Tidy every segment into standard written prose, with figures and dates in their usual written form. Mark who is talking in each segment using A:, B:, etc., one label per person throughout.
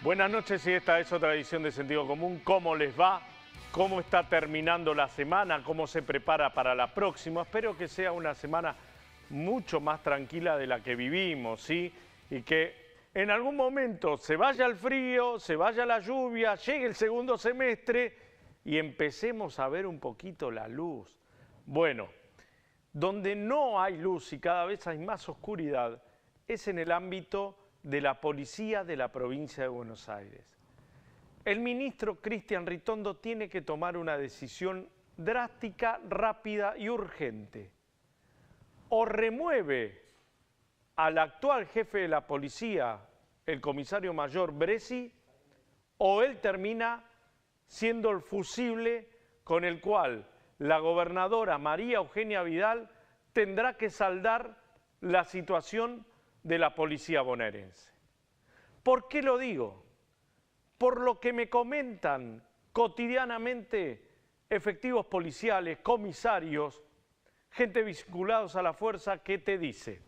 A: Buenas noches y esta es otra edición de Sentido Común. ¿Cómo les va? ¿Cómo está terminando la semana? ¿Cómo se prepara para la próxima? Espero que sea una semana mucho más tranquila de la que vivimos, ¿sí? Y que en algún momento se vaya el frío, se vaya la lluvia, llegue el segundo semestre y empecemos a ver un poquito la luz. Bueno, donde no hay luz y cada vez hay más oscuridad es en el ámbito de la policía de la provincia de Buenos Aires. El ministro Cristian Ritondo tiene que tomar una decisión drástica, rápida y urgente. O remueve al actual jefe de la policía, el comisario mayor Bressi, o él termina siendo el fusible con el cual la gobernadora María Eugenia Vidal tendrá que saldar la situación de la policía bonaerense. ¿Por qué lo digo? Por lo que me comentan cotidianamente efectivos policiales, comisarios, gente vinculados a la fuerza que te dice: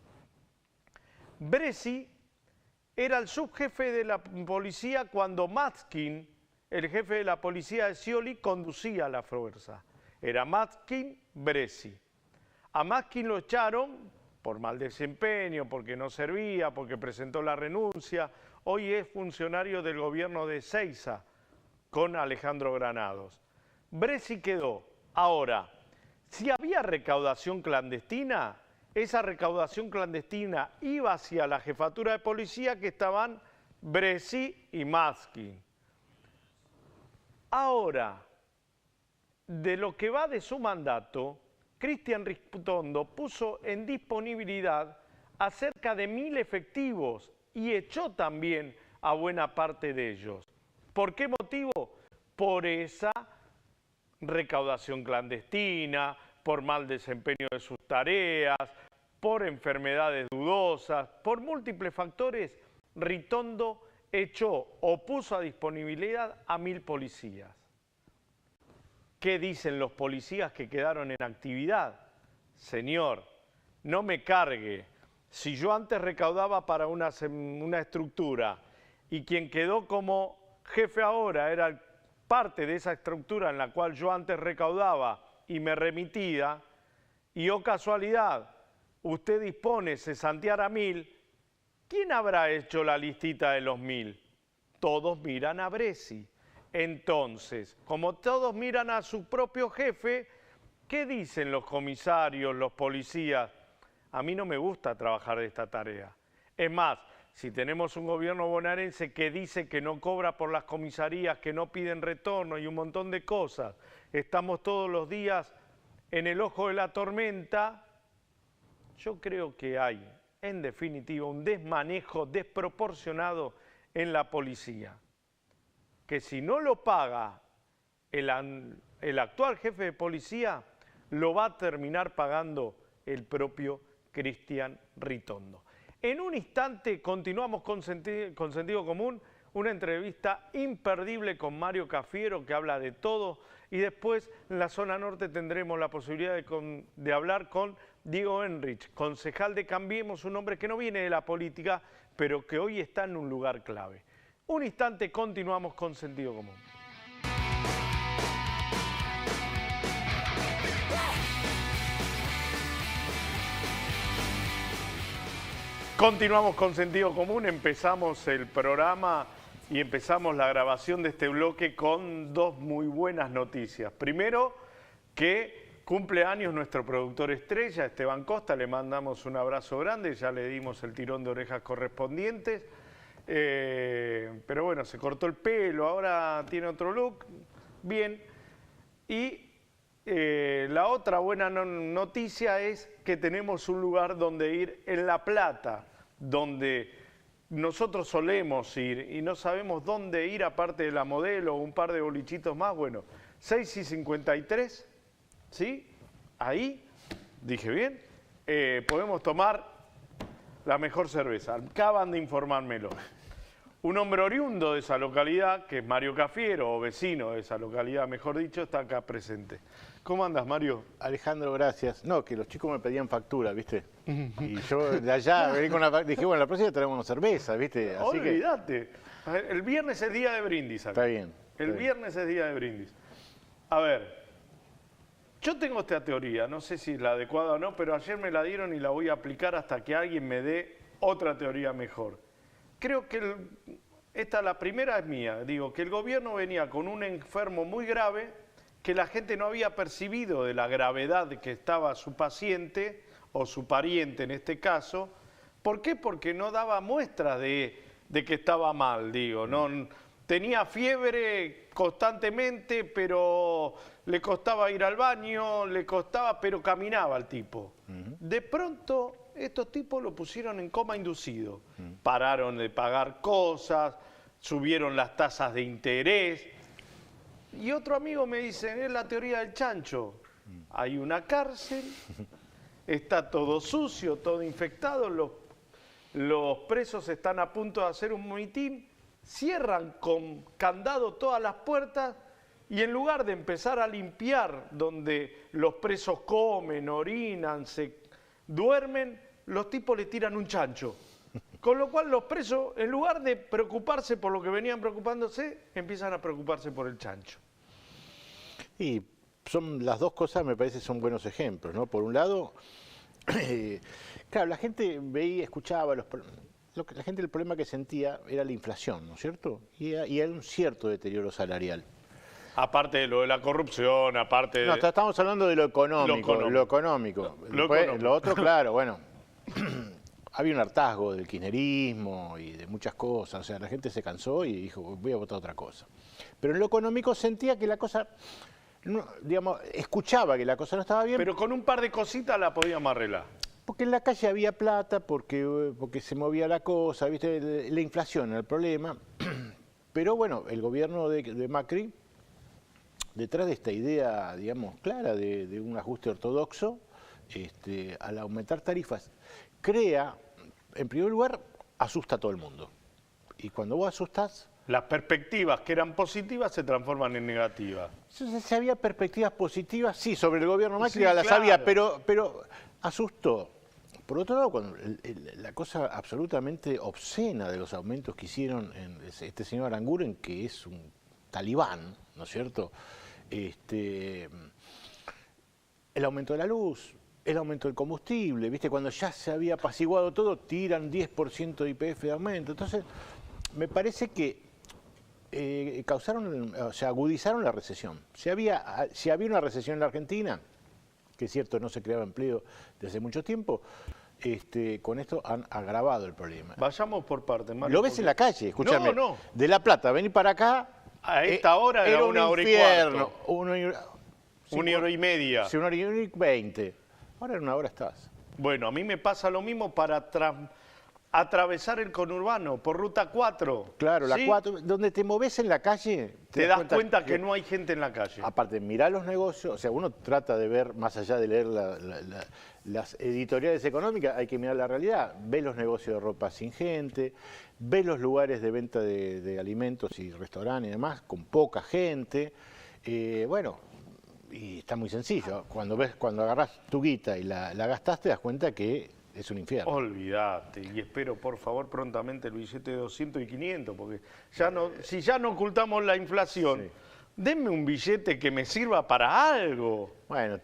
A: Bressi era el subjefe de la policía cuando Matzkin, el jefe de la policía de Scioli, conducía la fuerza. Era Matzkin, Bressi. A Matzkin lo echaron por mal desempeño, porque no servía, porque presentó la renuncia. Hoy es funcionario del gobierno de Seiza con Alejandro Granados. Bressi quedó. Ahora, si había recaudación clandestina, esa recaudación clandestina iba hacia la jefatura de policía que estaban Bressi y Matzkin. Ahora, de lo que va de su mandato, Cristian Ritondo puso en disponibilidad a cerca de 1000 efectivos y echó también a buena parte de ellos. ¿Por qué motivo? Por esa recaudación clandestina, por mal desempeño de sus tareas, por enfermedades dudosas, por múltiples factores. Ritondo echó o puso a disponibilidad a 1000 policías. ¿Qué dicen los policías que quedaron en actividad? Señor, no me cargue. Si yo antes recaudaba para una estructura y quien quedó como jefe ahora era parte de esa estructura en la cual yo antes recaudaba y me remitía, y oh casualidad, usted dispone cesantear a 1000, ¿quién habrá hecho la listita de los 1000? Todos miran a Bressi. Entonces, como todos miran a su propio jefe, ¿qué dicen los comisarios, los policías? A mí no me gusta trabajar de esta tarea. Es más, si tenemos un gobierno bonaerense que dice que no cobra por las comisarías, que no piden retorno y un montón de cosas, estamos todos los días en el ojo de la tormenta, yo creo que hay, en definitiva, un desmanejo desproporcionado en la policía, que si no lo paga el actual jefe de policía, lo va a terminar pagando el propio Cristian Ritondo. En un instante continuamos con Sentido Común, una entrevista imperdible con Mario Cafiero que habla de todo, y después en la zona norte tendremos la posibilidad de hablar con Diego Enrich, concejal de Cambiemos, un hombre que no viene de la política, pero que hoy está en un lugar clave. Un instante continuamos con Sentido Común. Continuamos con Sentido Común, empezamos el programa y empezamos la grabación de este bloque con dos muy buenas noticias. Primero, que cumple años nuestro productor estrella, Esteban Costa, le mandamos un abrazo grande, ya le dimos el tirón de orejas correspondientes. Pero bueno, se cortó el pelo, ahora tiene otro look, bien. Y la otra buena noticia es que tenemos un lugar donde ir en La Plata, donde nosotros solemos ir y no sabemos dónde ir aparte de La Modelo o un par de bolichitos más. Bueno, 6:53, ¿sí? Ahí, dije bien, podemos tomar la mejor cerveza, acaban de informármelo. Un hombre oriundo de esa localidad, que es Mario Cafiero, o vecino de esa localidad, mejor dicho, está acá presente. ¿Cómo andas, Mario?
B: Alejandro, gracias. No, que los chicos me pedían factura, ¿viste? Y yo de allá vení con dije, bueno, la próxima traemos una cerveza, ¿viste? Así
A: Olvídate. El viernes es día de brindis acá.
B: Está bien.
A: El viernes es día de brindis. A ver, yo tengo esta teoría, no sé si es la adecuada o no, pero ayer me la dieron y la voy a aplicar hasta que alguien me dé otra teoría mejor. Creo que la primera es mía, digo, que el gobierno venía con un enfermo muy grave, que la gente no había percibido de la gravedad de que estaba su paciente, o su pariente en este caso. ¿Por qué? Porque no daba muestras de que estaba mal, digo, no tenía fiebre constantemente, pero le costaba ir al baño, pero caminaba el tipo. De pronto, estos tipos lo pusieron en coma inducido. Pararon de pagar cosas, subieron las tasas de interés. Y otro amigo me dice, es la teoría del chancho. Hay una cárcel, está todo sucio, todo infectado, los presos están a punto de hacer un mitin, cierran con candado todas las puertas y en lugar de empezar a limpiar donde los presos comen, orinan, se duermen, los tipos le tiran un chancho. Con lo cual los presos, en lugar de preocuparse por lo que venían preocupándose, empiezan a preocuparse por el chancho.
B: Y son las dos cosas, me parece, son buenos ejemplos, ¿no? Por un lado, claro, la gente veía, escuchaba, la gente el problema que sentía era la inflación, ¿no es cierto? Y hay un cierto deterioro salarial.
A: Aparte de lo de la corrupción, aparte de...
B: No, estamos hablando de lo económico. Lo otro, claro, bueno, había un hartazgo del kirchnerismo y de muchas cosas, o sea, la gente se cansó y dijo, voy a votar otra cosa. Pero en lo económico sentía que la cosa, digamos, escuchaba que la cosa no estaba bien.
A: Pero con un par de cositas la podíamos arreglar.
B: Porque en la calle había plata, porque se movía la cosa, ¿viste? La inflación era el problema. Pero bueno, el gobierno de Macri, detrás de esta idea, digamos, clara de un ajuste ortodoxo, al aumentar tarifas, crea, en primer lugar, asusta a todo el mundo. Y cuando vos asustás...
A: Las perspectivas que eran positivas se transforman en negativas.
B: Si había perspectivas positivas, sí, sobre el gobierno Macri
A: sí,
B: las
A: claro.
B: había, pero asustó. Por otro lado, cuando la cosa absolutamente obscena de los aumentos que hicieron en este señor Aranguren, que es un talibán, ¿no es cierto? El aumento de la luz, el aumento del combustible, ¿viste? Cuando ya se había apaciguado todo, tiran 10% de YPF de aumento. Entonces, me parece que agudizaron la recesión. Si había una recesión en la Argentina, que es cierto, no se creaba empleo desde hace mucho tiempo, con esto han agravado el problema.
A: Vayamos por partes, Mario.
B: Lo ves en la calle, escúchame.
A: No.
B: De La Plata, venir para acá.
A: A esta hora era una hora y cuarto. Una hora y media.
B: Sí, 1 hora y 20. Ahora en 1 hora estás.
A: Bueno, a mí me pasa lo mismo para atravesar el conurbano por Ruta 4.
B: Claro,
A: ¿sí?
B: la 4, donde te moves en la calle...
A: Te das cuenta que no hay gente en la calle.
B: Aparte, mirá los negocios, o sea, uno trata de ver, más allá de leer las editoriales económicas, hay que mirar la realidad. Ve los negocios de ropa sin gente, ve los lugares de venta de alimentos y restaurantes y demás, con poca gente. Bueno, y está muy sencillo. Cuando agarrás tu guita y la gastás, te das cuenta que es un infierno.
A: Olvídate, y espero por favor prontamente el billete de 200 y 500, porque ya no, si ya no ocultamos la inflación, sí. Denme un billete que me sirva para algo.
B: Bueno,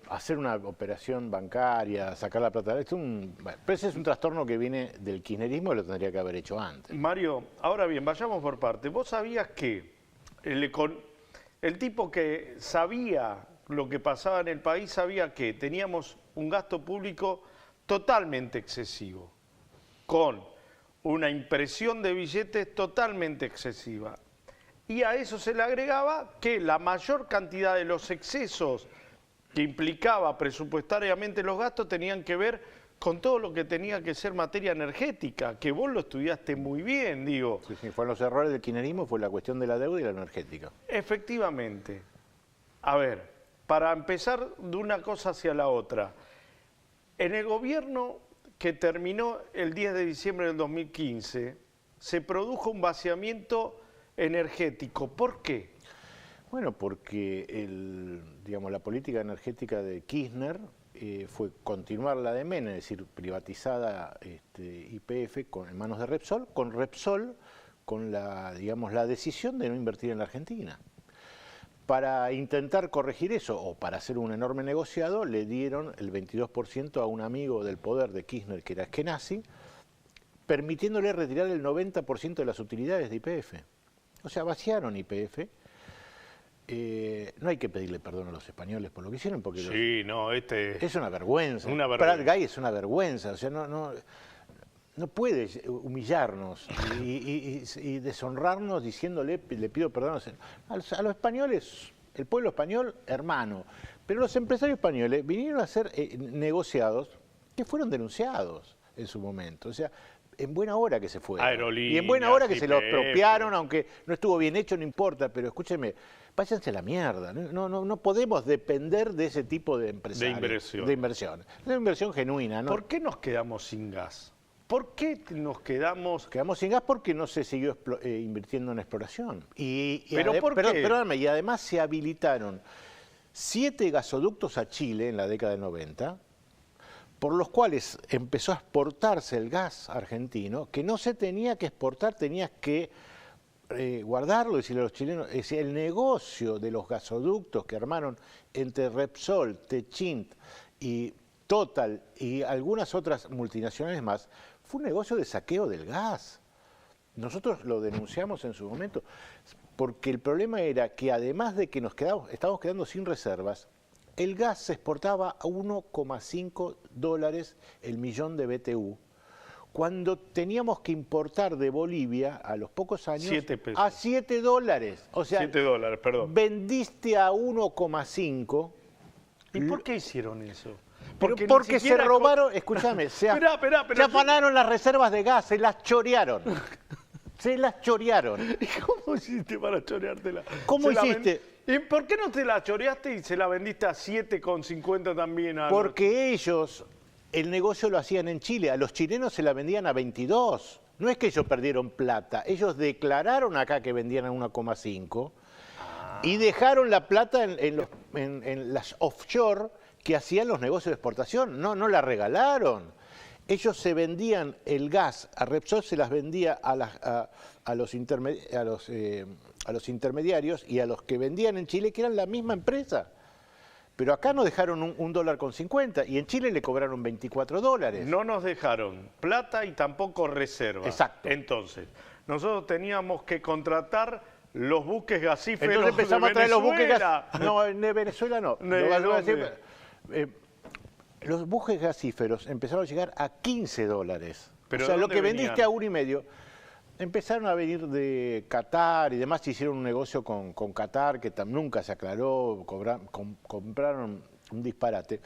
B: hacer una operación bancaria, sacar la plata, pero ese es un trastorno que viene del kirchnerismo y lo tendría que haber hecho antes.
A: Mario, ahora bien, vayamos por partes. ¿Vos sabías que el tipo que sabía lo que pasaba en el país sabía que teníamos un gasto público totalmente excesivo, con una impresión de billetes totalmente excesiva? Y a eso se le agregaba que la mayor cantidad de los excesos que implicaba presupuestariamente los gastos tenían que ver con todo lo que tenía que ser materia energética, que vos lo estudiaste muy bien, digo.
B: Sí, fueron los errores del kirchnerismo, fue la cuestión de la deuda y la energética.
A: Efectivamente. A ver, para empezar de una cosa hacia la otra, en el gobierno que terminó el 10 de diciembre del 2015, se produjo un vaciamiento energético. ¿Por qué?
B: Bueno, porque digamos, la política energética de Kirchner fue continuar la de Menem, es decir, privatizada YPF en manos de Repsol, con digamos, la decisión de no invertir en la Argentina. Para intentar corregir eso, o para hacer un enorme negociado, le dieron el 22% a un amigo del poder de Kirchner, que era Eskenazi, permitiéndole retirar el 90% de las utilidades de YPF. O sea, vaciaron YPF. No hay que pedirle perdón a los españoles por lo que hicieron, porque
A: sí, no,
B: es una vergüenza.
A: Una vergüenza.
B: Prat Gay es una vergüenza, o sea, no puede humillarnos y deshonrarnos diciéndole, le pido perdón a los españoles, el pueblo español, hermano. Pero los empresarios españoles vinieron a ser negociados que fueron denunciados en su momento. O sea, en buena hora que se fueron.
A: Aerolíneas,
B: y en buena hora que se lo
A: YPF.
B: expropiaron, aunque no estuvo bien hecho, no importa, pero escúcheme, váyanse a la mierda. No podemos depender de ese tipo de empresarios.
A: inversión.
B: De inversión. Es una inversión genuina, ¿no?
A: ¿Por qué nos quedamos sin gas? ¿Por qué nos quedamos?
B: Quedamos sin gas porque no se siguió invirtiendo en exploración.
A: ¿Pero por qué?
B: Perdóname, y además se habilitaron 7 gasoductos a Chile en la década del 90, por los cuales empezó a exportarse el gas argentino, que no se tenía que exportar, tenías que guardarlo, decirle a los chilenos. Es decir, el negocio de los gasoductos que armaron entre Repsol, Techint y Total y algunas otras multinacionales más, fue un negocio de saqueo del gas. Nosotros lo denunciamos en su momento, porque el problema era que además de que estábamos quedando sin reservas, el gas se exportaba a $1,5 el millón de BTU, cuando teníamos que importar de Bolivia a los pocos años
A: 7 pesos.
B: a $7. O sea,
A: $7, perdón.
B: vendiste a 1,5.
A: ¿Y por qué hicieron eso?
B: Porque
A: ni
B: se
A: siquiera
B: robaron, escúchame, se afanaron las reservas de gas, se las chorearon. Se las chorearon.
A: ¿Y cómo hiciste para choreártela?
B: ¿Cómo hiciste?
A: ¿Y por qué no te la choreaste y se la vendiste a 7,50 también?
B: Porque ellos, el negocio lo hacían en Chile, a los chilenos se la vendían a 22. No es que ellos perdieron plata, ellos declararon acá que vendían a 1,5 y dejaron la plata en las offshore que hacían los negocios de exportación. No la regalaron. Ellos se vendían el gas, a Repsol se las vendía a los intermediarios y a los que vendían en Chile, que eran la misma empresa. Pero acá nos dejaron $1,50 y en Chile le cobraron $24.
A: No nos dejaron plata y tampoco reserva.
B: Exacto.
A: Entonces, nosotros teníamos que contratar los buques gasíferos.
B: Entonces empezamos
A: de
B: a traer los buques
A: Venezuela.
B: No, de Venezuela no.
A: ¿De dónde?
B: Los buques gasíferos empezaron a llegar a $15.
A: ¿Pero
B: o sea,
A: de
B: lo
A: dónde
B: que
A: venían?
B: vendiste a $1,5. Empezaron a venir de Qatar y demás, hicieron un negocio con Qatar que nunca se aclaró, compraron un disparate.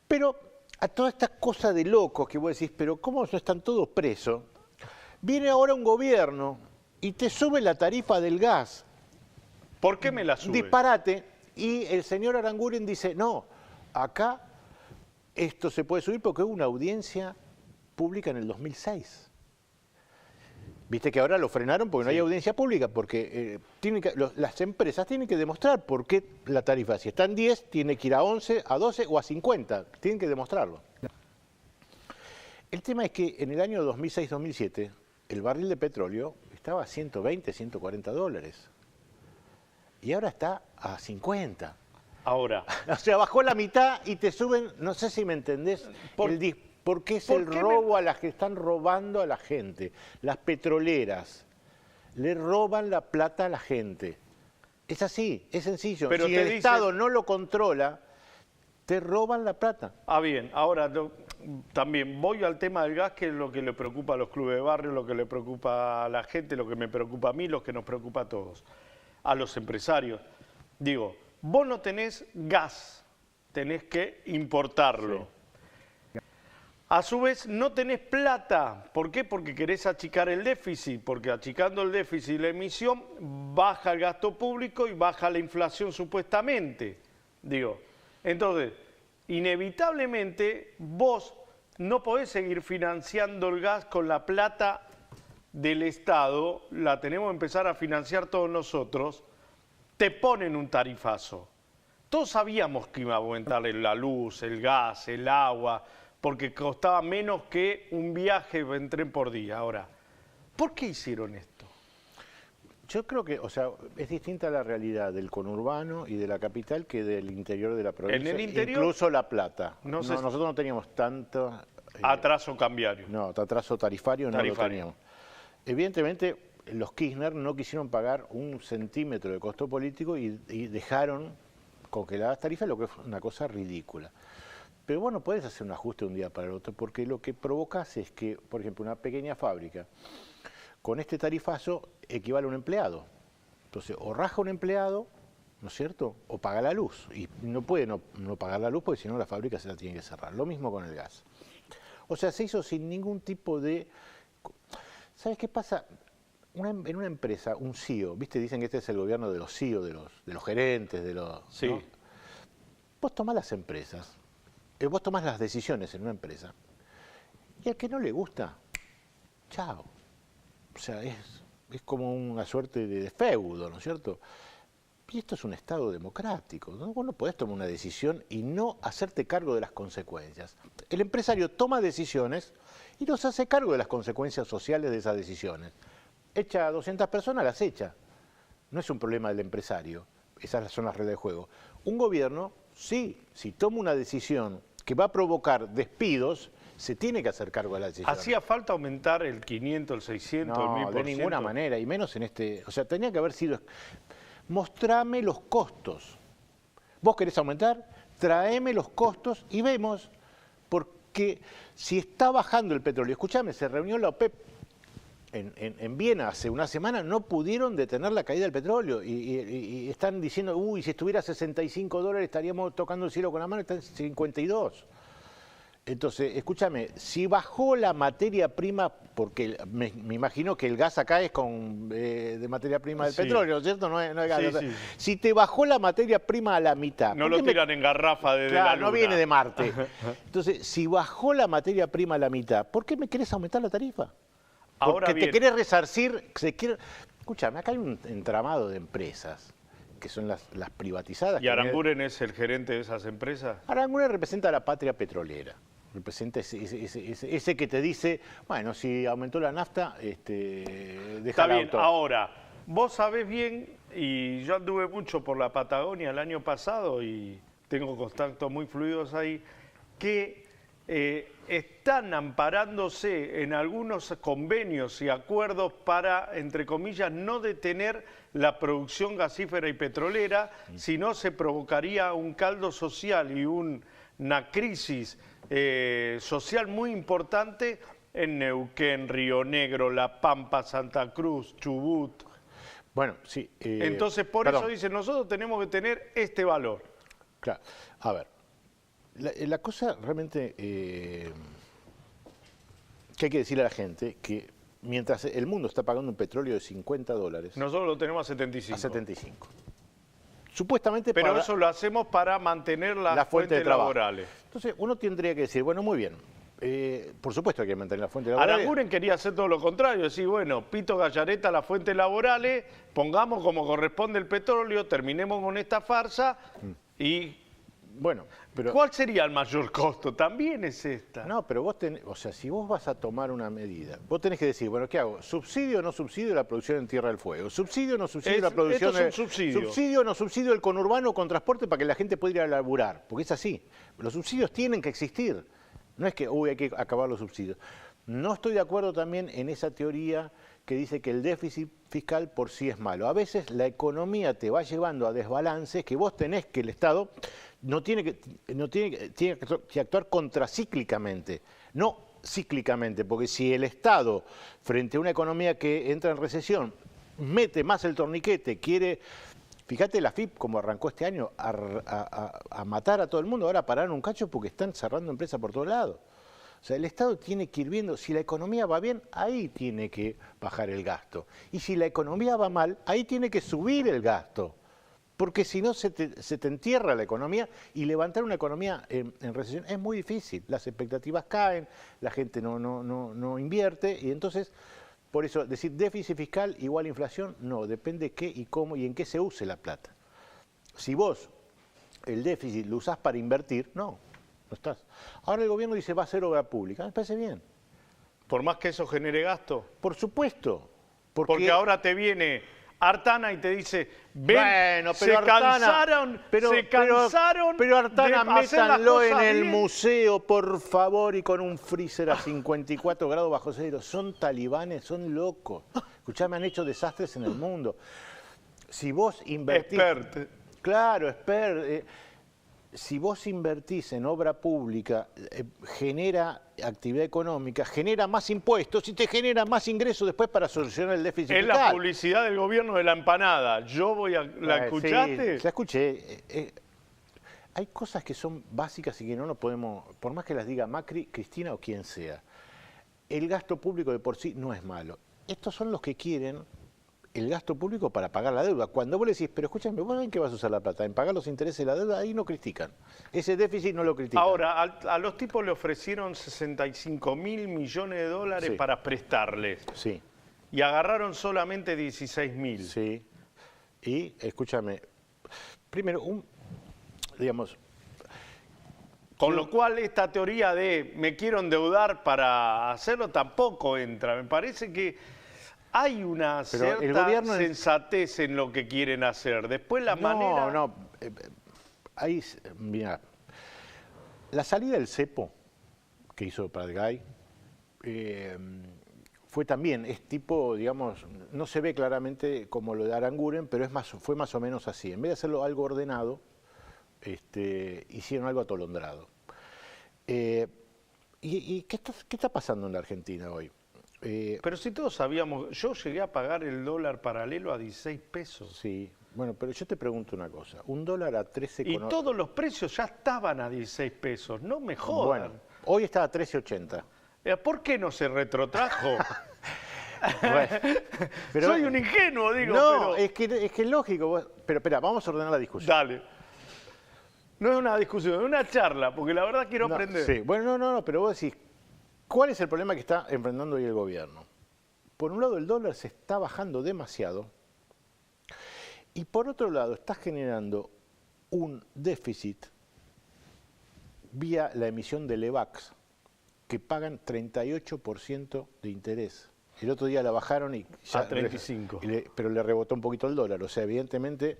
B: Pero a toda esta cosa de locos que vos decís, pero ¿cómo no están todos presos? Viene ahora un gobierno y te sube la tarifa del gas.
A: ¿Por qué me la sube?
B: Disparate. Y el señor Aranguren dice, no, acá esto se puede subir porque hubo una audiencia pública en el 2006. Viste que ahora lo frenaron porque no hay audiencia pública, porque las empresas tienen que demostrar por qué la tarifa, si está en 10, tiene que ir a 11, a 12 o a 50. Tienen que demostrarlo. El tema es que en el año 2006-2007, el barril de petróleo estaba a $120, $140. Y ahora está a 50.
A: Ahora.
B: O sea, bajó la mitad y te suben, no sé si me entendés, porque es el robo a las que están robando a la gente. Las petroleras le roban la plata a la gente. Es así, es sencillo.
A: Pero
B: si el Estado no lo controla, te roban la plata.
A: Bien, ahora también voy al tema del gas, que es lo que le preocupa a los clubes de barrio, lo que le preocupa a la gente, lo que me preocupa a mí, lo que nos preocupa a todos, a los empresarios. Digo, vos no tenés gas, tenés que importarlo. Sí. A su vez, no tenés plata. ¿Por qué? Porque querés achicar el déficit, porque achicando el déficit y la emisión, baja el gasto público y baja la inflación supuestamente. Digo, entonces, inevitablemente vos no podés seguir financiando el gas con la plata del Estado la tenemos que empezar a financiar todos nosotros, te ponen un tarifazo. Todos sabíamos que iba a aumentar la luz, el gas, el agua, porque costaba menos que un viaje en tren por día. Ahora, ¿por qué hicieron esto?
B: Yo creo que, o sea, es distinta la realidad del conurbano y de la capital que del interior de la provincia.
A: En el interior,
B: incluso La Plata.
A: Nosotros
B: no teníamos tanto...
A: atraso cambiario.
B: No, atraso tarifario no lo teníamos. Evidentemente, los Kirchner no quisieron pagar un centímetro de costo político y dejaron congeladas tarifas, lo que fue una cosa ridícula. Pero bueno, puedes hacer un ajuste de un día para el otro, porque lo que provocas es que, por ejemplo, una pequeña fábrica, con este tarifazo equivale a un empleado. Entonces, o raja un empleado, ¿no es cierto?, o paga la luz. Y no puede no pagar la luz, porque si no la fábrica se la tiene que cerrar. Lo mismo con el gas. O sea, se hizo sin ningún tipo de... ¿Sabes qué pasa? En una empresa, un CEO, ¿viste? Dicen que este es el gobierno de los CEO, de los gerentes, de los...
A: Sí.
B: ¿no? Vos tomás las empresas, vos tomás las decisiones en una empresa, y al que no le gusta, chao. O sea, es como una suerte de feudo, ¿no es cierto? Y esto es un Estado democrático, ¿no? Vos no podés tomar una decisión y no hacerte cargo de las consecuencias. El empresario toma decisiones y no se hace cargo de las consecuencias sociales de esas decisiones. Echa a 200 personas, las echa. No es un problema del empresario, esas son las reglas de juego. Un gobierno, sí, si toma una decisión que va a provocar despidos, se tiene que hacer cargo de la decisión.
A: ¿Hacía falta aumentar el 500, el 600, el 1000%?
B: No, de ninguna manera, y menos en este... O sea, tenía que haber sido... Mostrame los costos. ¿Vos querés aumentar? Traeme los costos y vemos, porque si está bajando el petróleo, escúchame, se reunió la OPEP en Viena hace una semana, no pudieron detener la caída del petróleo y están diciendo, uy, si estuviera a $65 estaríamos tocando el cielo con la mano, está en 52. Entonces, escúchame, si bajó la materia prima, porque me imagino que el gas acá es de materia prima del petróleo, ¿cierto? No es gas.
A: Sí,
B: O sea,
A: sí.
B: Si te bajó la materia prima a la mitad...
A: No lo tiran en garrafa desde la luna.
B: no viene de Marte. Entonces, si bajó la materia prima a la mitad, ¿por qué me querés aumentar la tarifa?
A: Ahora
B: Porque
A: bien,
B: te querés resarcir... Escúchame, acá hay un entramado de empresas que son las privatizadas.
A: ¿y Aranguren es el gerente de esas empresas?
B: Aranguren representa a la patria petrolera. Representa ese que te dice, bueno, si aumentó la nafta, deja
A: Está
B: el
A: bien,
B: auto.
A: ahora, vos sabés bien, y yo anduve mucho por la Patagonia el año pasado y tengo contactos muy fluidos ahí, que están amparándose en algunos convenios y acuerdos para, entre comillas, no detener la producción gasífera y petrolera, sino se provocaría un caldo social y una crisis social muy importante en Neuquén, Río Negro, La Pampa, Santa Cruz, Chubut.
B: Bueno, sí.
A: Entonces, por eso dicen, nosotros tenemos que tener este valor.
B: Claro, a ver, la cosa realmente que hay que decirle a la gente que mientras el mundo está pagando un petróleo de $50,
A: Nosotros lo tenemos a 75.
B: a 75. Supuestamente
A: Pero
B: para
A: eso lo hacemos para mantener las
B: la fuente de
A: fuentes
B: trabajo.
A: laborales.
B: Entonces, uno tendría que decir, bueno, muy bien, por supuesto hay que mantener la fuente laboral.
A: Aranguren quería hacer todo lo contrario, decir, bueno, Pito Gallareta, las fuentes laborales, pongamos como corresponde el petróleo, terminemos con esta farsa y...
B: Bueno, pero...
A: ¿Cuál sería el mayor costo? También es esta.
B: No, pero vos tenés, o sea, si vos vas a tomar una medida, vos tenés que decir, bueno, ¿qué hago? ¿Subsidio o no subsidio la producción en Tierra del Fuego? ¿Subsidio o no subsidio la producción?
A: Esto es un subsidio.
B: ¿Subsidio o no subsidio el conurbano con transporte para que la gente pueda ir a laburar? Porque es así. Los subsidios tienen que existir. No es que, uy, hay que acabar los subsidios. No estoy de acuerdo también en esa teoría que dice que el déficit fiscal por sí es malo. A veces la economía te va llevando a desbalances que vos tenés que el Estado tiene que actuar contracíclicamente, no cíclicamente, porque si el Estado, frente a una economía que entra en recesión, mete más el torniquete, quiere... Fíjate la FIP como arrancó este año a matar a todo el mundo, ahora pararon un cacho porque están cerrando empresas por todos lados. O sea, el Estado tiene que ir viendo, si la economía va bien, ahí tiene que bajar el gasto. Y si la economía va mal, ahí tiene que subir el gasto. Porque si no se te entierra la economía y levantar una economía en recesión es muy difícil. Las expectativas caen, la gente no invierte y entonces Por eso, decir déficit fiscal igual inflación, no, depende qué y cómo y en qué se use la plata. Si vos el déficit lo usás para invertir, no estás. Ahora el gobierno dice va a hacer obra pública, me parece bien.
A: Por más que eso genere gasto.
B: Por supuesto.
A: Porque ahora te viene Artana y te dice, ven,
B: bueno, pero
A: se cansaron
B: pero Artana,
A: de hacer las
B: métanlo
A: cosas
B: en el
A: bien.
B: museo, por favor, y con un freezer a 54 grados bajo cero. Son talibanes, son locos. Escuchá, me han hecho desastres en el mundo. Si vos invertís... Claro, si vos invertís en obra pública, genera actividad económica, genera más impuestos y te genera más ingresos después para solucionar el déficit fiscal.
A: Es la publicidad del gobierno de la empanada. Yo voy a... ¿La escuchaste?
B: Sí, la escuché. Hay cosas que son básicas y que no nos podemos, por más que las diga Macri, Cristina o quien sea, el gasto público de por sí no es malo. Estos son los que quieren el gasto público para pagar la deuda. Cuando vos le decís, pero escúchame, ¿vos en qué vas a usar la plata? ¿En pagar los intereses de la deuda? Ahí no critican. Ese déficit no lo critican.
A: Ahora, a los tipos le ofrecieron 65.000 millones de dólares
B: Sí.
A: para prestarles.
B: Sí.
A: Y agarraron solamente 16.000.
B: Sí. Y, escúchame, primero, digamos...
A: Con lo cual esta teoría de me quiero endeudar para hacerlo tampoco entra. Me parece que hay una cierta sensatez en lo que quieren hacer. Después la manera...
B: No, ahí, mira, la salida del cepo que hizo Pratgay fue también, es tipo, digamos, no se ve claramente como lo de Aranguren, pero fue más o menos así. En vez de hacerlo algo ordenado, hicieron algo atolondrado. ¿Y qué está pasando en la Argentina hoy?
A: Pero si todos sabíamos, yo llegué a pagar el dólar paralelo a 16 pesos.
B: Sí, bueno, pero yo te pregunto una cosa, un dólar a 13...
A: Y todos los precios ya estaban a 16 pesos, no me jodan.
B: Bueno, hoy está a 13.80.
A: ¿Por qué no se retrotrajo?
B: Bueno, pero,
A: soy un ingenuo, digo.
B: No,
A: pero...
B: es que es lógico. Pero espera, vamos a ordenar la discusión.
A: Dale. No es una discusión, es una charla, porque la verdad quiero aprender.
B: Sí, bueno, no, pero vos decís, ¿cuál es el problema que está enfrentando hoy el gobierno? Por un lado, el dólar se está bajando demasiado y por otro lado, está generando un déficit vía la emisión de LEVAX, que pagan 38% de interés. El otro día la bajaron y ya...
A: A 35.
B: Pero le rebotó un poquito el dólar, o sea, evidentemente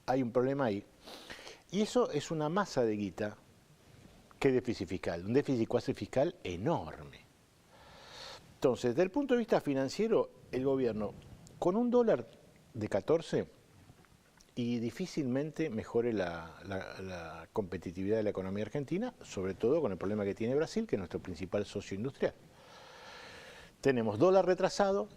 B: hay un problema ahí. Y eso es una masa de guita. ¿Qué déficit fiscal? Un déficit cuasi fiscal enorme. Entonces, desde el punto de vista financiero, el gobierno, con un dólar de 14, y difícilmente mejore la competitividad de la economía argentina, sobre todo con el problema que tiene Brasil, que es nuestro principal socio industrial. Tenemos dólar retrasado,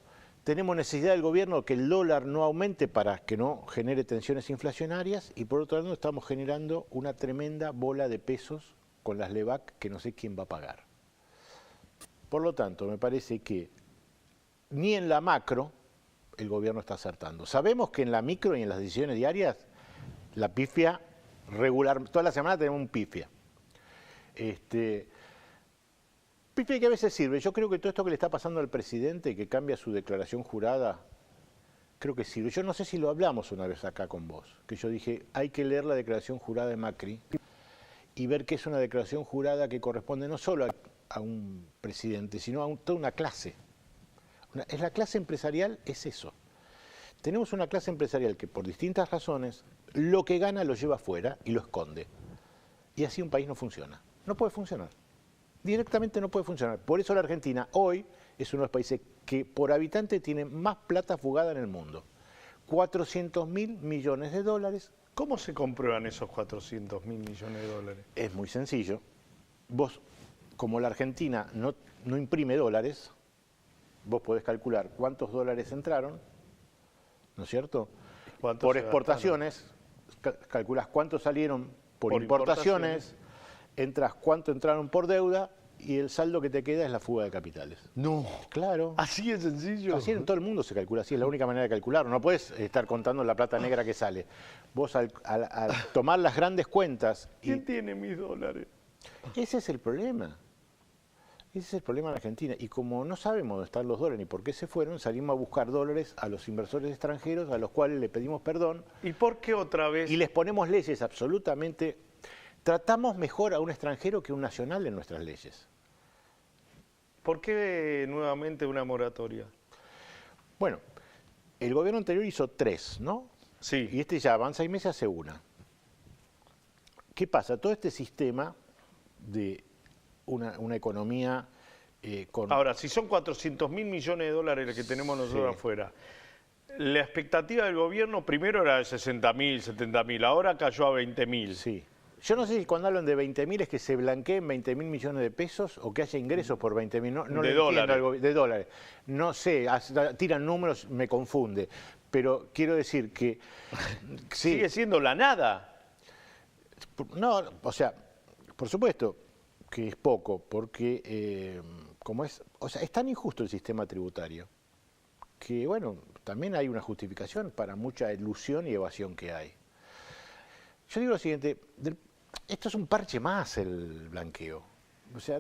B: tenemos necesidad del gobierno que el dólar no aumente para que no genere tensiones inflacionarias, y por otro lado estamos generando una tremenda bola de pesos con las LEVAC que no sé quién va a pagar. Por lo tanto, me parece que ni en la macro el gobierno está acertando. Sabemos que en la micro y en las decisiones diarias, la pifia regular, toda la semana tenemos un pifia. Pifia que a veces sirve. Yo creo que todo esto que le está pasando al presidente, que cambia su declaración jurada, creo que sirve. Yo no sé si lo hablamos una vez acá con vos, que yo dije, hay que leer la declaración jurada de Macri y ver que es una declaración jurada que corresponde no solo a un presidente, sino a toda una clase. Es la clase empresarial, es eso. Tenemos una clase empresarial que por distintas razones lo que gana lo lleva afuera y lo esconde. Y así un país no funciona. No puede funcionar. Directamente no puede funcionar. Por eso la Argentina hoy es uno de los países que por habitante tiene más plata fugada en el mundo. 400.000 millones de dólares.
A: ¿Cómo se comprueban esos 400.000 millones de dólares?
B: Es muy sencillo. Vos, como la Argentina no imprime dólares, vos podés calcular cuántos dólares entraron, ¿no es cierto? Por exportaciones, calculás cuántos salieron por importaciones, entras cuánto entraron por deuda y el saldo que te queda es la fuga de capitales.
A: No.
B: Claro.
A: Así es sencillo.
B: Así en todo el mundo se calcula, así es la única manera de calcularlo. No puedes estar contando la plata negra que sale. Vos al tomar las grandes cuentas...
A: ¿Quién tiene mis dólares?
B: Ese es el problema. Ese es el problema en Argentina. Y como no sabemos dónde están los dólares ni por qué se fueron, salimos a buscar dólares a los inversores extranjeros, a los cuales le pedimos perdón.
A: ¿Y por qué otra vez?
B: Y les ponemos leyes absolutamente... Tratamos mejor a un extranjero que a un nacional en nuestras leyes.
A: ¿Por qué nuevamente una moratoria?
B: Bueno, el gobierno anterior hizo 3, ¿no?
A: Sí.
B: Y este ya van 6 meses, hace una. ¿Qué pasa? Todo este sistema de una economía con...
A: Ahora, si son 400.000 millones de dólares los que tenemos nosotros
B: Sí.
A: afuera, la expectativa del gobierno primero era de 60.000, 70.000, ahora cayó a 20.000.
B: Sí. Yo no sé si cuando hablan de 20.000 es que se blanqueen 20.000 millones de pesos o que haya ingresos por 20.000. No
A: De
B: lo entiendo
A: dólares.
B: de dólares. No sé, tiran números, me confunde. Pero quiero decir que... sí,
A: Sigue siendo la nada.
B: no, o sea, por supuesto que es poco, porque como es, o sea, es tan injusto el sistema tributario que, bueno, también hay una justificación para mucha ilusión y evasión que hay. Yo digo lo siguiente, esto es un parche más el blanqueo. O sea,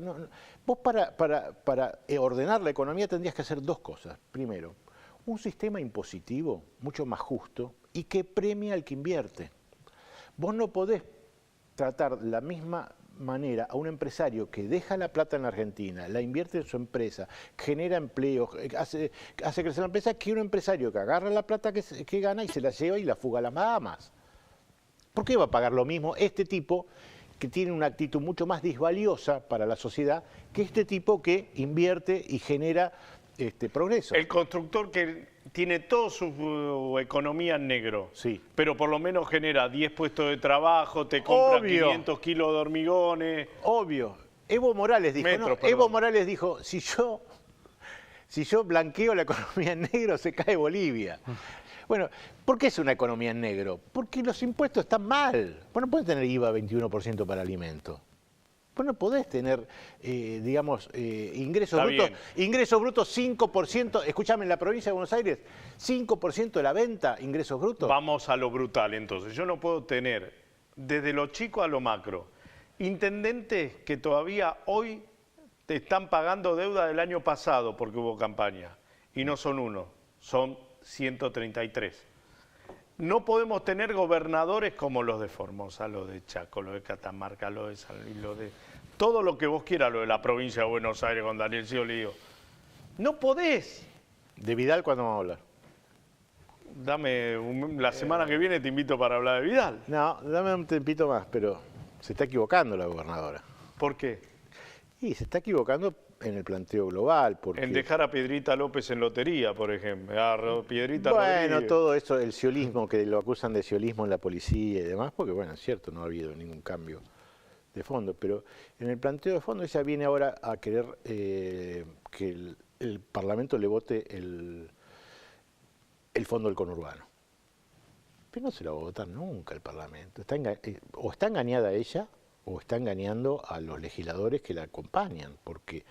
B: vos para ordenar la economía tendrías que hacer 2 cosas. Primero, un sistema impositivo mucho más justo y que premia al que invierte. Vos no podés tratar de la misma manera a un empresario que deja la plata en la Argentina, la invierte en su empresa, genera empleo, hace crecer la empresa, que un empresario que agarra la plata que gana y se la lleva y la fuga a las Bahamas. ¿Por qué va a pagar lo mismo este tipo que tiene una actitud mucho más disvaliosa para la sociedad que este tipo que invierte y genera progreso?
A: El constructor que tiene toda su economía en negro,
B: Sí.
A: pero por lo menos genera 10 puestos de trabajo, te compra
B: Obvio.
A: 500 kilos de hormigones.
B: Obvio. Evo Morales dijo,
A: Metros,
B: no,
A: perdón.
B: Evo Morales dijo, si yo blanqueo la economía en negro, se cae Bolivia. Bueno, ¿por qué es una economía en negro? Porque los impuestos están mal. Vos no podés tener IVA 21% para alimentos. Vos no podés tener, digamos, ingresos
A: Está
B: brutos. Ingresos brutos 5%, escúchame, en la provincia de Buenos Aires, 5% de la venta, ingresos brutos.
A: Vamos a lo brutal entonces. Yo no puedo tener, desde lo chico a lo macro, intendentes que todavía hoy te están pagando deuda del año pasado porque hubo campaña. Y no son uno, son 133. No podemos tener gobernadores como los de Formosa, los de Chaco, los de Catamarca, los de San Luis, los de... Todo lo que vos quieras, lo de la provincia de Buenos Aires con Daniel Scioli. No podés.
B: ¿De Vidal cuándo vamos a hablar?
A: Dame, la semana que viene te invito para hablar de Vidal.
B: No, dame un tempito más, pero se está equivocando la gobernadora.
A: ¿Por qué?
B: Y se está equivocando en el planteo global. Porque...
A: En dejar a Piedrita López en lotería, por ejemplo. A Piedrita
B: Bueno,
A: Rodríguez.
B: todo eso, el ciolismo, que lo acusan de ciolismo en la policía y demás, porque bueno, es cierto, no ha habido ningún cambio de fondo, pero en el planteo de fondo ella viene ahora a querer que el Parlamento le vote el fondo del conurbano. Pero no se lo va a votar nunca el Parlamento. O está engañada ella o está engañando a los legisladores que la acompañan, porque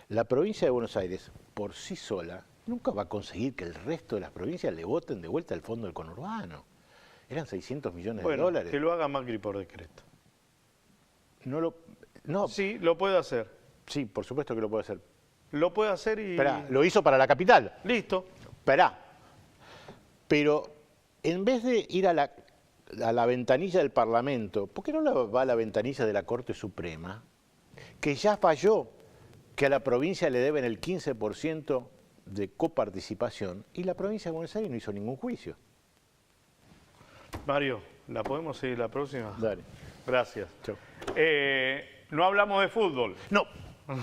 B: la provincia de Buenos Aires, por sí sola, nunca va a conseguir que el resto de las provincias le voten de vuelta el fondo del conurbano. Eran 600 millones de dólares.
A: Que lo haga Macri por decreto.
B: No,
A: Sí, lo puede hacer.
B: sí, por supuesto que lo puede hacer.
A: Lo puede hacer y...
B: Esperá, lo hizo para la capital.
A: Listo.
B: Esperá. Pero en vez de ir a la ventanilla del Parlamento, ¿por qué no va a la ventanilla de la Corte Suprema, que ya falló que a la provincia le deben el 15% de coparticipación y la provincia de Buenos Aires no hizo ningún juicio?
A: Mario, ¿la podemos seguir la próxima?
B: Dale.
A: Gracias.
B: Chau.
A: No hablamos de fútbol.
B: No.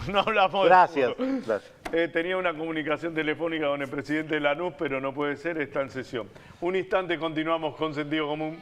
A: No hablamos
B: Gracias.
A: de fútbol.
B: Gracias.
A: Tenía una comunicación telefónica con el presidente de Lanús, pero no puede ser, está en sesión. Un instante, continuamos con Sentido Común.